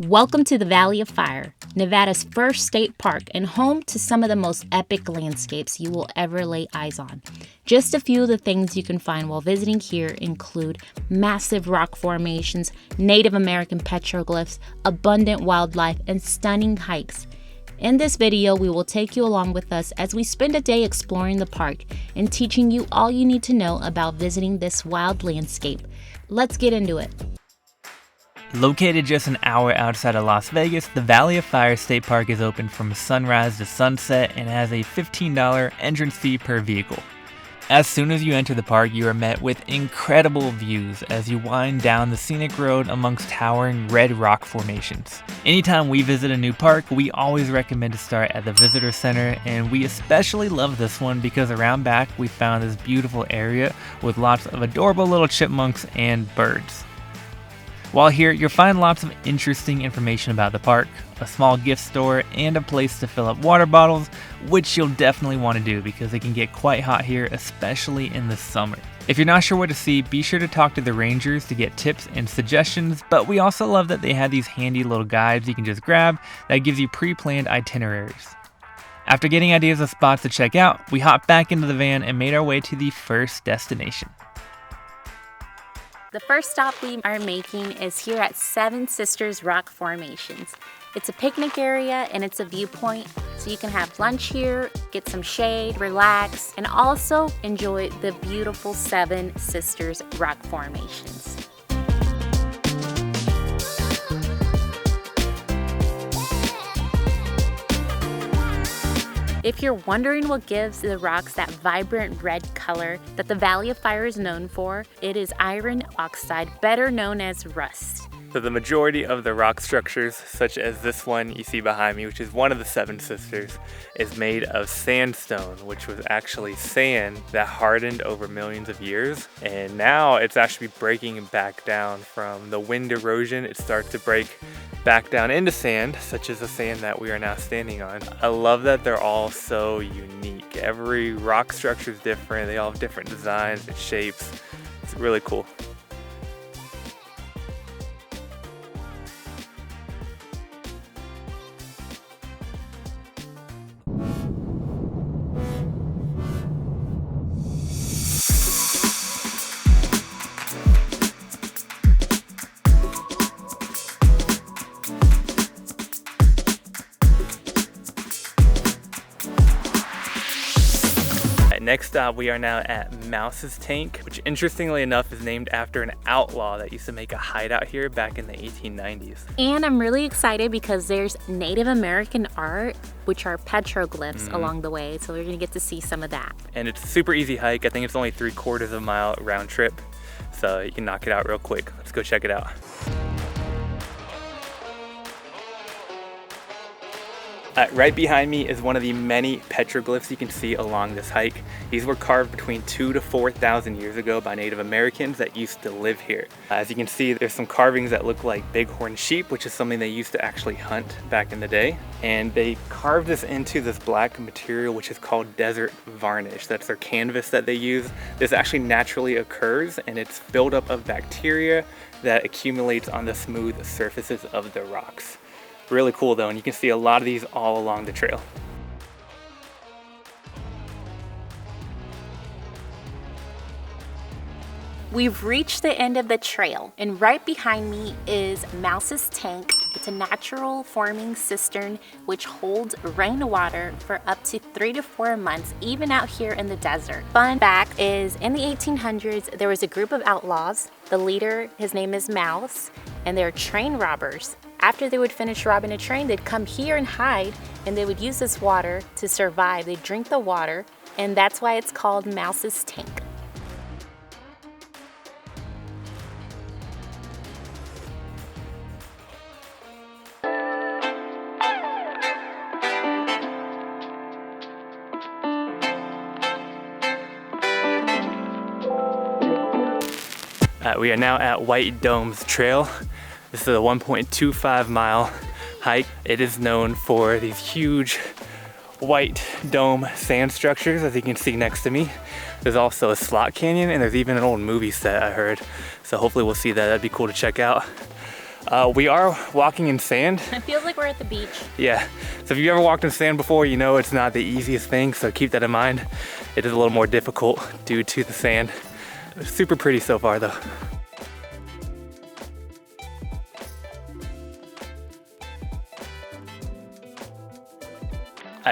Welcome to the Valley of Fire, Nevada's first state park and home to some of the most epic landscapes you will ever lay eyes on. Just a few of the things you can find while visiting here include massive rock formations, Native American petroglyphs, abundant wildlife, and stunning hikes. In this video, we will take you along with us as we spend a day exploring the park and teaching you all you need to know about visiting this wild landscape. Let's get into it. Located just an hour outside of Las Vegas, the Valley of Fire State Park is open from sunrise to sunset and has a $15 entrance fee per vehicle. As soon as you enter the park, you are met with incredible views as you wind down the scenic road amongst towering red rock formations. Anytime we visit a new park, we always recommend to start at the Visitor Center, and we especially love this one because around back we found this beautiful area with lots of adorable little chipmunks and birds. While here, you'll find lots of interesting information about the park, a small gift store, and a place to fill up water bottles, which you'll definitely want to do because it can get quite hot here, especially in the summer. If you're not sure what to see, be sure to talk to the rangers to get tips and suggestions, but we also love that they have these handy little guides you can just grab that gives you pre-planned itineraries. After getting ideas of spots to check out, we hopped back into the van and made our way to the first destination. The first stop we are making is here at Seven Sisters Rock Formations. It's a picnic area and it's a viewpoint, so you can have lunch here, get some shade, relax, and also enjoy the beautiful Seven Sisters Rock Formations. If you're wondering what gives the rocks that vibrant red color that the Valley of Fire is known for, it is iron oxide, better known as rust. So the majority of the rock structures, such as this one you see behind me, which is one of the Seven Sisters, is made of sandstone, which was actually sand that hardened over millions of years. And now it's actually breaking back down from the wind erosion. It starts to break back down into sand, such as the sand that we are now standing on. I love that they're all so unique. Every rock structure is different. They all have different designs and shapes. It's really cool. Next stop, we are now at Mouse's Tank, which interestingly enough is named after an outlaw that used to make a hideout here back in the 1890s. And I'm really excited because there's Native American art, which are petroglyphs along the way, so we're gonna get to see some of that. And it's a super easy hike. I think it's only 3/4 of a mile round trip, so you can knock it out real quick. Let's go check it out. Right behind me is one of the many petroglyphs you can see along this hike. These were carved between 2,000 to 4,000 years ago by Native Americans that used to live here. As you can see, there's some carvings that look like bighorn sheep, which is something they used to actually hunt back in the day. And they carved this into this black material, which is called desert varnish. That's their canvas that they use. This actually naturally occurs, and it's buildup of bacteria that accumulates on the smooth surfaces of the rocks. Really cool though, and you can see a lot of these all along the trail. We've reached the end of the trail, and right behind me is Mouse's Tank. It's a natural forming cistern which holds rainwater for up to 3 to 4 months, even out here in the desert. Fun fact is, in the 1800s, there was a group of outlaws. The leader, his name is Mouse, and they're train robbers. After they would finish robbing a train, they'd come here and hide, and they would use this water to survive. They'd drink the water, and that's why it's called Mouse's Tank. We are now at White Domes Trail. This is a 1.25 mile hike. It is known for these huge white dome sand structures, as you can see next to me. There's also a slot canyon, and there's even an old movie set, I heard. So hopefully we'll see that. That'd be cool to check out. We are walking in sand. It feels like we're at the beach. Yeah, so if you've ever walked in sand before, you know it's not the easiest thing, so keep that in mind. It is a little more difficult due to the sand. It's super pretty so far though.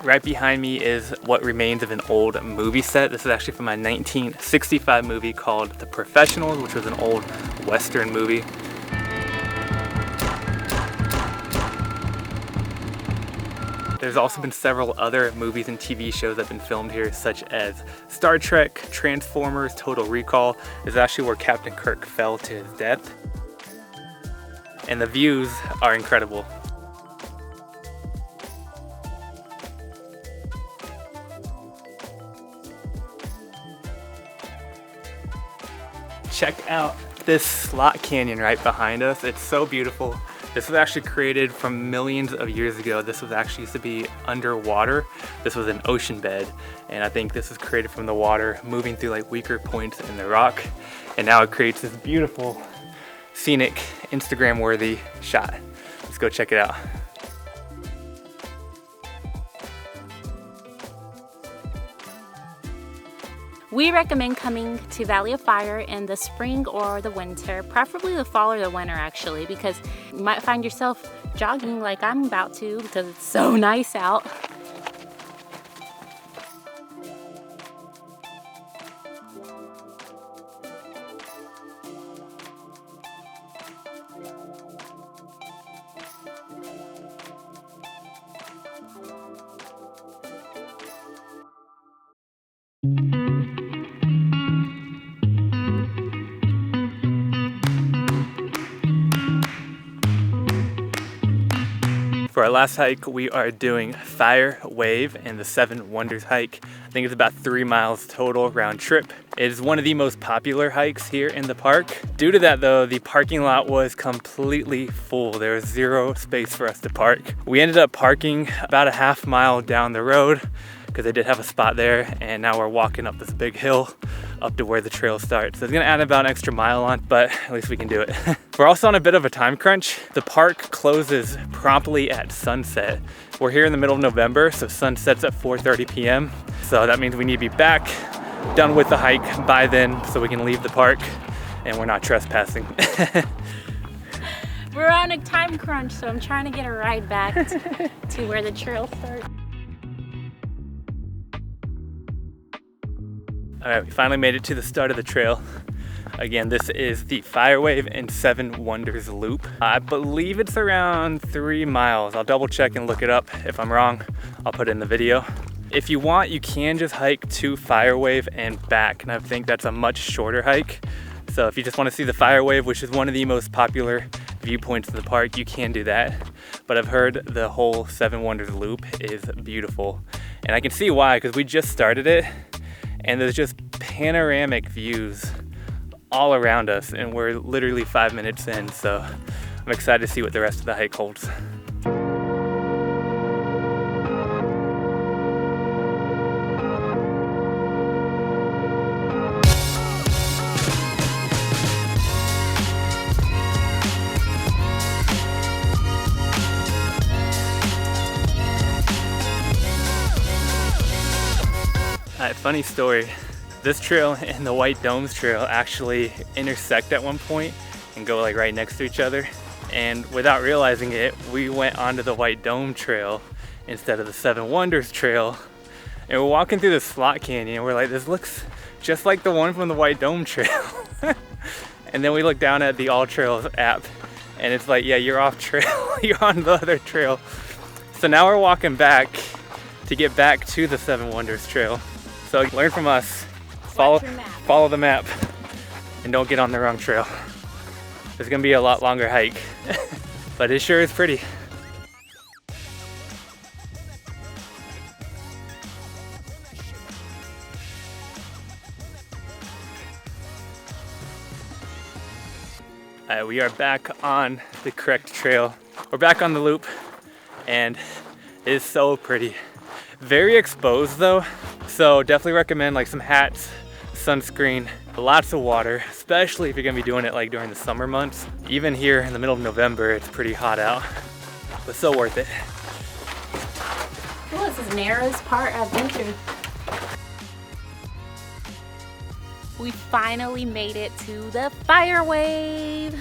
Right behind me is what remains of an old movie set. This is actually from my 1965 movie called The Professionals, which was an old Western movie. There's also been several other movies and TV shows that have been filmed here, such as Star Trek, Transformers, Total Recall. This is actually where Captain Kirk fell to his death. And the views are incredible. Check out this slot canyon right behind us. It's so beautiful. This was actually created from millions of years ago. This was actually used to be underwater. This was an ocean bed. And I think this was created from the water, moving through like weaker points in the rock. And now it creates this beautiful, scenic, Instagram-worthy shot. Let's go check it out. We recommend coming to Valley of Fire in the spring or the winter, preferably the fall or the winter actually, because you might find yourself jogging like I'm about to because it's so nice out. For our last hike, we are doing Fire Wave and the Seven Wonders hike. I think it's about 3 miles total round trip. It is one of the most popular hikes here in the park. Due to that though, the parking lot was completely full. There was zero space for us to park. We ended up parking about a half mile down the road because they did have a spot there, and now we're walking up this big hill up to where the trail starts. So it's gonna add about an extra mile on, but at least we can do it. We're also on a bit of a time crunch. The park closes promptly at sunset. We're here in the middle of November, so sunsets at 4:30 p.m. So that means we need to be back, done with the hike by then, so we can leave the park and we're not trespassing. We're on a time crunch, so I'm trying to get a ride back to where the trail starts. All right, we finally made it to the start of the trail. Again, this is the Fire Wave and Seven Wonders Loop. I believe it's around 3 miles. I'll double check and look it up. If I'm wrong, I'll put it in the video. If you want, you can just hike to Fire Wave and back, and I think that's a much shorter hike. So if you just want to see the Fire Wave, which is one of the most popular viewpoints of the park, you can do that. But I've heard the whole Seven Wonders Loop is beautiful. And I can see why, because we just started it, and there's just panoramic views all around us, and we're literally 5 minutes in, so I'm excited to see what the rest of the hike holds. Funny story. This trail and the White Domes Trail actually intersect at one point and go like right next to each other. And without realizing it, we went onto the White Dome Trail instead of the Seven Wonders Trail. And we're walking through the slot canyon and we're like, this looks just like the one from the White Dome Trail. And then we look down at the All Trails app and it's like, yeah, you're off trail. You're on the other trail. So now we're walking back to get back to the Seven Wonders Trail. So learn from us, follow the map, and don't get on the wrong trail. It's gonna be a lot longer hike, but it sure is pretty. We are back on the correct trail. We're back on the loop, and it is so pretty. Very exposed though, so definitely recommend like some hats, sunscreen, Lots of water, especially if you're gonna be doing it like during the summer months. Even here in the middle of November, it's pretty hot out, but so worth it. Well, this is Nara's Part Adventure. We finally made it to the Fire Wave.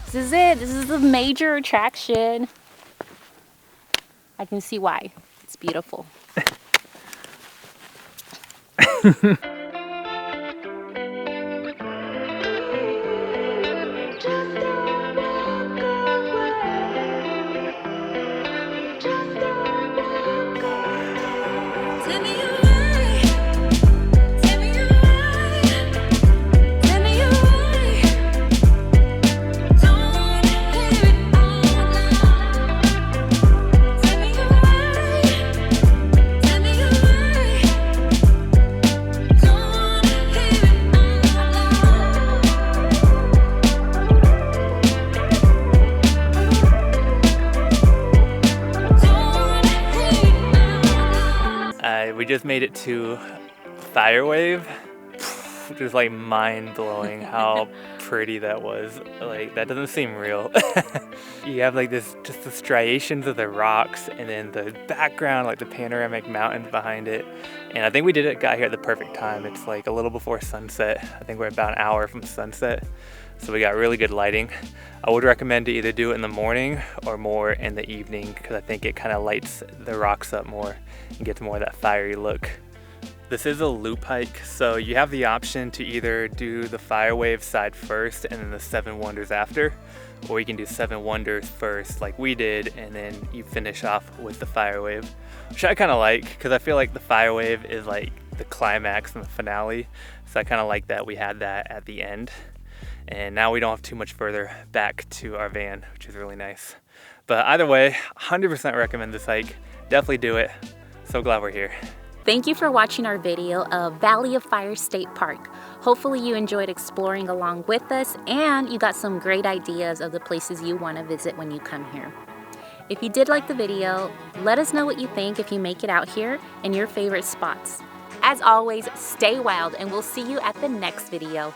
This is it. This is the major attraction. I can see why. It's beautiful. We just made it to Fire Wave, which is like mind-blowing how pretty that was. Like, that doesn't seem real. You have like this, just the striations of the rocks, and then the background, like the panoramic mountains behind it. And I think we got here at the perfect time. It's like a little before sunset. I think we're about an hour from sunset. So we got really good lighting. I would recommend to either do it in the morning or more in the evening, because I think it kind of lights the rocks up more and gets more of that fiery look. This is a loop hike, so you have the option to either do the Fire Wave side first and then the 7 Wonders after, or you can do 7 Wonders first like we did, and then you finish off with the Fire Wave, which I kind of like, because I feel like the Fire Wave is like the climax and the finale, so I kind of like that we had that at the end. And now we don't have too much further back to our van, which is really nice. But either way, 100% recommend this hike. Definitely do it. So glad we're here. Thank you for watching our video of Valley of Fire State Park. Hopefully you enjoyed exploring along with us, and you got some great ideas of the places you want to visit when you come here. If you did like the video, let us know what you think if you make it out here and your favorite spots. As always, stay wild, and we'll see you at the next video.